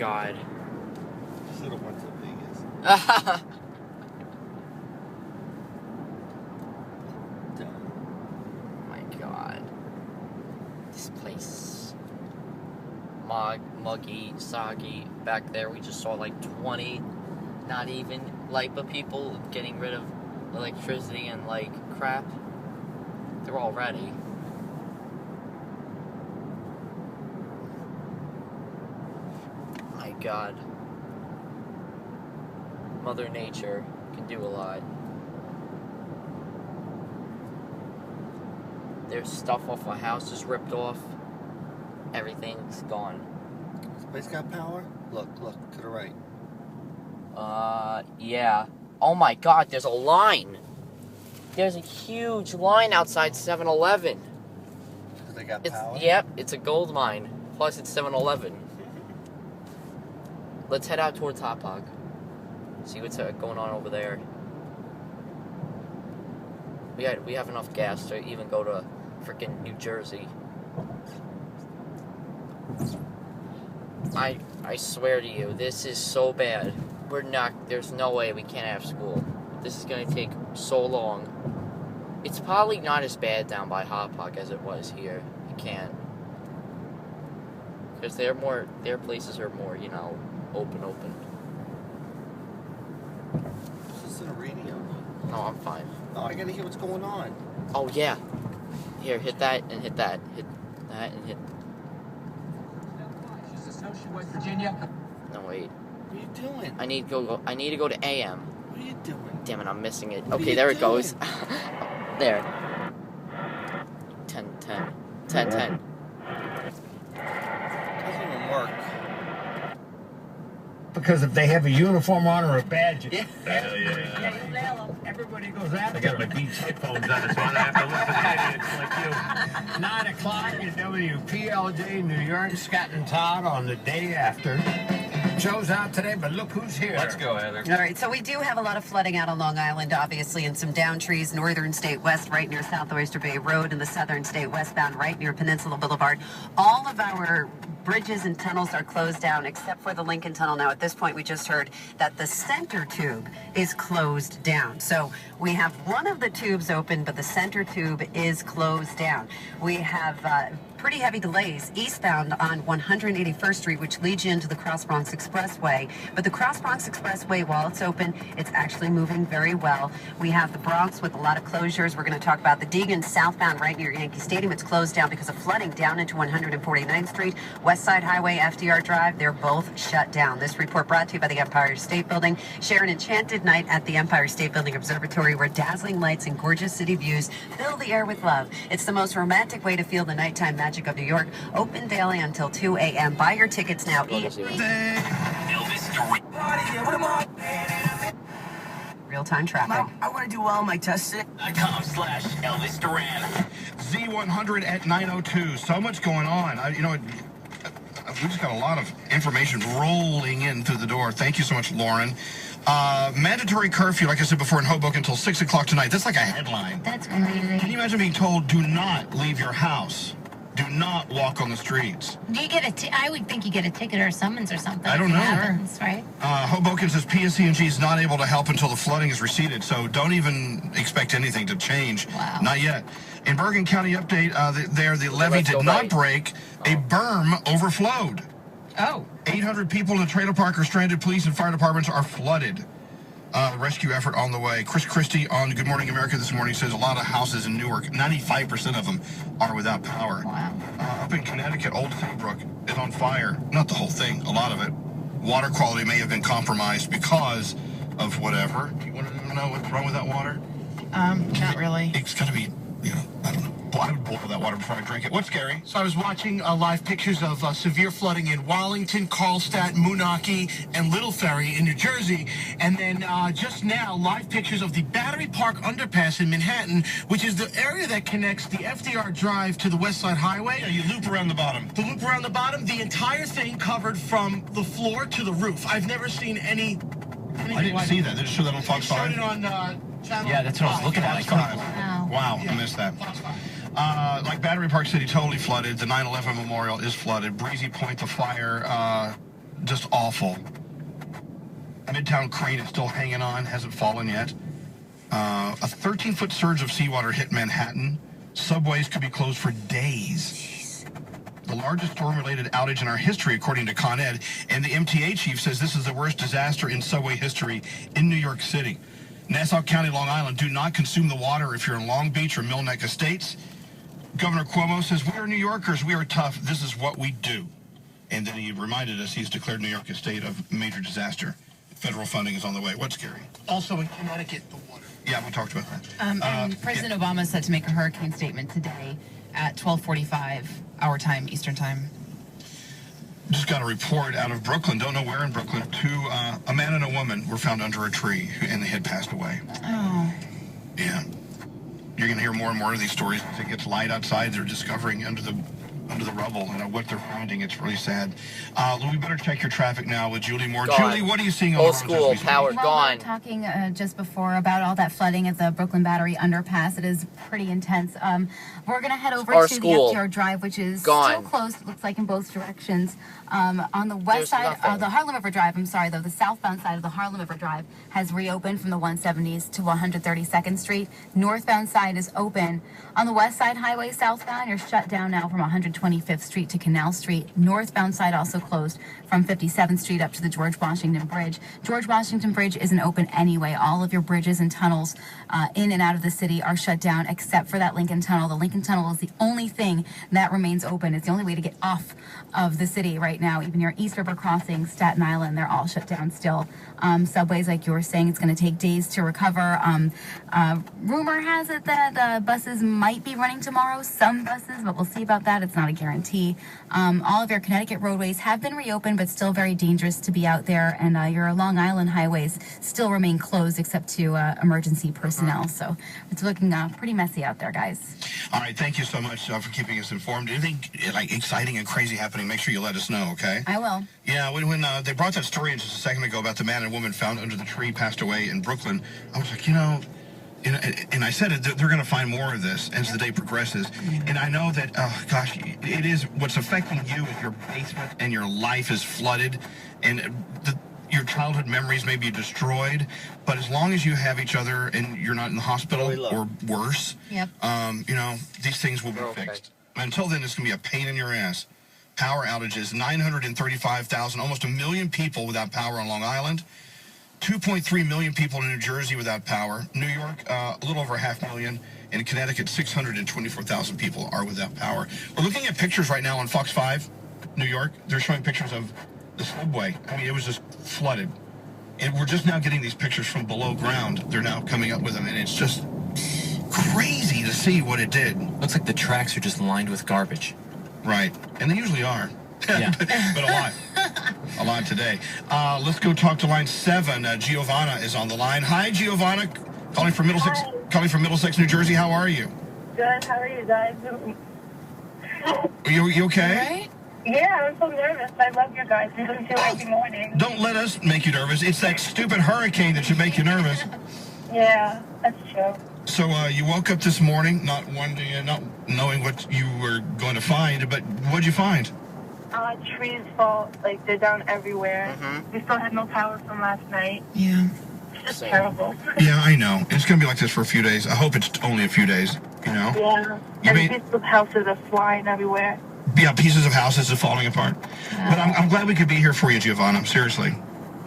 God. Should have went to Vegas. My God. This place. Muggy, soggy. Back there, we just saw like 20, not even, LIPA people getting rid of electricity and like crap. They're all ready. My God. Mother Nature can do a lot. There's stuff off my house is ripped off. Everything's gone. This place got power? Look to the right. Yeah. Oh my God, there's a line. There's a huge line outside 7-Eleven. Because they got power? Yep, it's a gold mine. Plus it's 7-Eleven. Let's head out towards Hauppauge. See what's going on over there. We have enough gas to even go to freaking New Jersey. I swear to you, this is so bad. There's no way we can't have school. This is gonna take so long. It's probably not as bad down by Hauppauge as it was here. You can't. Because their places are more, open. Is this in a radio? No, I'm fine. No, I gotta hear what's going on. Oh, yeah. Here, hit that and hit that. Hit that and hit... West Virginia. No, wait. What are you doing? I need to go to AM. What are you doing? Damn it, I'm missing it. What Okay, are there you it goes. doing? There. 10. Doesn't even work. Because if they have a uniform on or a badge, Yeah. Hell yeah. Everybody goes after I got my Beats headphones on, so I don't have to listen to idiots like you. 9 o'clock at WPLJ, New York, Scott and Todd on the day after. Show's out today, but look who's here. Let's go, Heather. All right, so we do have a lot of flooding out on Long Island, obviously, and some down trees, northern state west, right near South Oyster Bay Road, and the southern state westbound, right near Peninsula Boulevard. All of our bridges and tunnels are closed down, except for the Lincoln Tunnel. Now, at this point, we just heard that the center tube is closed down. So we have one of the tubes open, but the center tube is closed down. We have pretty heavy delays eastbound on 181st Street, which leads you into the Cross Bronx Expressway. But the Cross Bronx Expressway, while it's open, it's actually moving very well. We have the Bronx with a lot of closures. We're going to talk about the Deegan southbound right near Yankee Stadium. It's closed down because of flooding down into 149th Street. West Side Highway, FDR Drive, they're both shut down. This report brought to you by the Empire State Building. Share an enchanted night at the Empire State Building Observatory, where dazzling lights and gorgeous city views fill the air with love. It's the most romantic way to feel the nighttime magic of New York. Open daily until 2 a.m. Buy your tickets now. Real-time traffic. I want to do all my tests. .com/Elvis Duran. Z100 at 9:02. So much going on. We just got a lot of information rolling in through the door. Thank you so much, Lauren. Mandatory curfew, like I said before, in Hoboken until 6 o'clock tonight. That's like a headline. That's crazy. Can you imagine being told, do not leave your house? Do not walk on the streets. Do you get I would think you get a ticket or a summons or something. I don't know. Happens, right? Hoboken says PSE&G is not able to help until the flooding is receded, so don't even expect anything to change. Wow. Not yet. In Bergen County update, the levee did not break. A berm overflowed. Oh. 800 people in the trailer park are stranded. Police and fire departments are flooded. Rescue effort on the way. Chris Christie on Good Morning America this morning says a lot of houses in Newark, 95% of them are without power. Wow. Up in Connecticut, Old Saybrook is on fire. Not the whole thing, a lot of it. Water quality may have been compromised because of whatever. You want to know what's wrong with that water? Not really. It's got to be, I don't know. I would boil that water before I drink it. What's scary? So I was watching live pictures of severe flooding in Wallington, Carlstadt, Moonachie, and Little Ferry in New Jersey. And then just now, live pictures of the Battery Park Underpass in Manhattan, which is the area that connects the FDR Drive to the West Side Highway. Yeah, you loop around the bottom. The loop around the bottom, the entire thing covered from the floor to the roof. I've never seen anything I didn't see that. Did it show that on Fox 5? Showed it on channel. Yeah, that's what I was looking at. I couldn't. Wow, I missed that. Like Battery Park City, totally flooded. The 9/11 Memorial is flooded. Breezy Point, the fire just awful. Midtown Crane is still hanging on, hasn't fallen yet. A 13-foot surge of seawater hit Manhattan. Subways could be closed for days. The largest storm-related outage in our history, according to Con Ed. And the MTA chief says this is the worst disaster in subway history in New York City. Nassau County, Long Island, do not consume the water if you're in Long Beach or Mill Neck Estates. Governor Cuomo says, we are New Yorkers. We are tough. This is what we do. And then he reminded us he's declared New York a state of major disaster. Federal funding is on the way. What's scary? Also in Connecticut, the water. Yeah, we talked about that. And President Obama said to make a hurricane statement today at 12:45 our time, Eastern time. Just got a report out of Brooklyn. Don't know where in Brooklyn. A man and a woman were found under a tree, and they had passed away. Oh. Yeah. You're going to hear more and more of these stories. As it gets light outside, they're discovering under the rubble and what they're finding. It's really sad. We better check your traffic now with Julie Moore. Gone. Julie, what are you seeing on Old the roads school, as we speak? power Well, gone. we were talking just before about all that flooding at the Brooklyn Battery underpass. It is pretty intense. We're going to head over Our to school. the FDR Drive, which is Gone. still closed, it looks like, in both directions. On the west There's side nothing. of the Harlem River Drive, the southbound side of the Harlem River Drive has reopened from the 170s to 132nd Street. Northbound side is open. On the west side highway southbound, you're shut down now from 125th Street to Canal Street. Northbound side also closed from 57th Street up to the George Washington Bridge. George Washington Bridge isn't open anyway. All of your bridges and tunnels in and out of the city are shut down except for that Lincoln Tunnel. The Lincoln Tunnel is the only thing that remains open. It's the only way to get off of the city right now. Even your East River Crossing, Staten Island, they're all shut down still. Subways, like you were saying, it's going to take days to recover. Rumor has it that buses might be running tomorrow, some buses, but we'll see about that. It's not a guarantee. All of your Connecticut roadways have been reopened, but still very dangerous to be out there. And your Long Island highways still remain closed except to emergency personnel. So it's looking pretty messy out there, guys. All right, thank you so much for keeping us informed. Anything like exciting and crazy happening, make sure you let us know, okay? I will. Yeah, when they brought that story in just a second ago about the man and woman found under the tree, passed away in Brooklyn, I was like, and I said it, they're going to find more of this as the day progresses. And I know that, oh gosh, it is what's affecting you is your basement and your life is flooded and your childhood memories may be destroyed. But as long as you have each other and you're not in the hospital or worse, Yep. These things will be fixed. Until then, it's going to be a pain in your ass. Power outages, 935,000, almost 1 million people without power on Long Island. 2.3 million people in New Jersey without power. New York, a little over 500,000. In Connecticut, 624,000 people are without power. We're looking at pictures right now on Fox 5, New York. They're showing pictures of the subway. I mean, it was just flooded. And we're just now getting these pictures from below ground. They're now coming up with them, and it's just crazy to see what it did. Looks like the tracks are just lined with garbage. Right. And they usually are. Yeah. but a lot. A lot today. Let's go talk to line 7. Giovanna is on the line. Hi, Giovanna. Calling from Middlesex, New Jersey. How are you? Good. How are you guys? Are you okay? Right? Yeah, I'm so nervous. I love you guys. You listen to every morning. Don't let us make you nervous. It's that stupid hurricane that should make you nervous. Yeah, that's true. So you woke up this morning not knowing what you were going to find, but what'd you find? Trees fall, like they're down everywhere. We still had no power from last night. Yeah. It's just terrible. Yeah, I know. It's going to be like this for a few days. I hope it's only a few days, Yeah. You And mean- pieces of houses are flying everywhere. Yeah, pieces of houses are falling apart. But I'm glad we could be here for you, Giovanna. Seriously.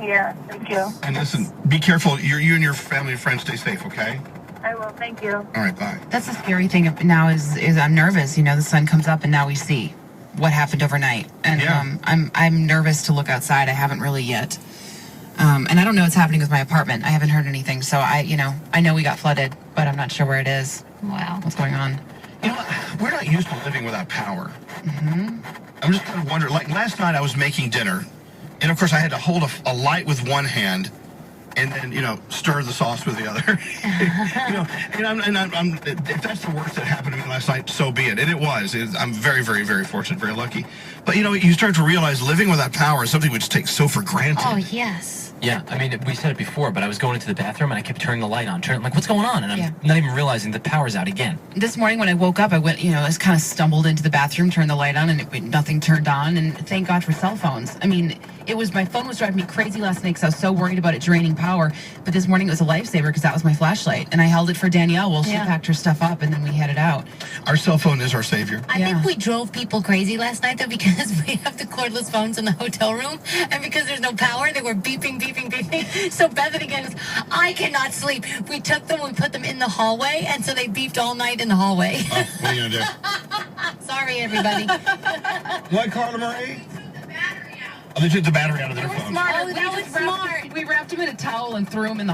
Yeah, thank you. And listen, be careful. You and your family and friends stay safe, okay? I will, thank you. All right, bye. That's the scary thing now is I'm nervous. The sun comes up and now we see what happened overnight. And Yeah. I'm nervous to look outside. I haven't really yet. And I don't know what's happening with my apartment. I haven't heard anything. So I know we got flooded, but I'm not sure where it is. Wow. What's going on? You know what? We're not used to living without power. I'm just kind of wondering. Like last night I was making dinner, and of course I had to hold a light with one hand and then, stir the sauce with the other. If that's the worst that happened to me last night, so be it. And it was. I'm very, very, very fortunate, very lucky. But, you start to realize living without power is something we just take so for granted. Oh, yes. Yeah, I mean, we said it before, but I was going into the bathroom and I kept turning the light on. I'm like, what's going on? And I'm not even realizing the power's out again. This morning when I woke up, I went, I was kind of stumbled into the bathroom, turned the light on, and nothing turned on. And thank God for cell phones. I mean, my phone was driving me crazy last night because I was so worried about it draining power. But this morning it was a lifesaver because that was my flashlight. And I held it for Danielle while she packed her stuff up, and then we headed out. Our cell phone is our savior. I think we drove people crazy last night, though, because we have the cordless phones in the hotel room. And because there's no power, they were beeping, beeping, beeping. So Bethany goes, I cannot sleep. We took them, we put them in the hallway, and so they beeped all night in the hallway. Oh, what are you going to do? Sorry, everybody. What, Carla Marie? Oh, they took the battery out of their phone. Smart. Oh, that was smart. We wrapped him in a towel and threw him in the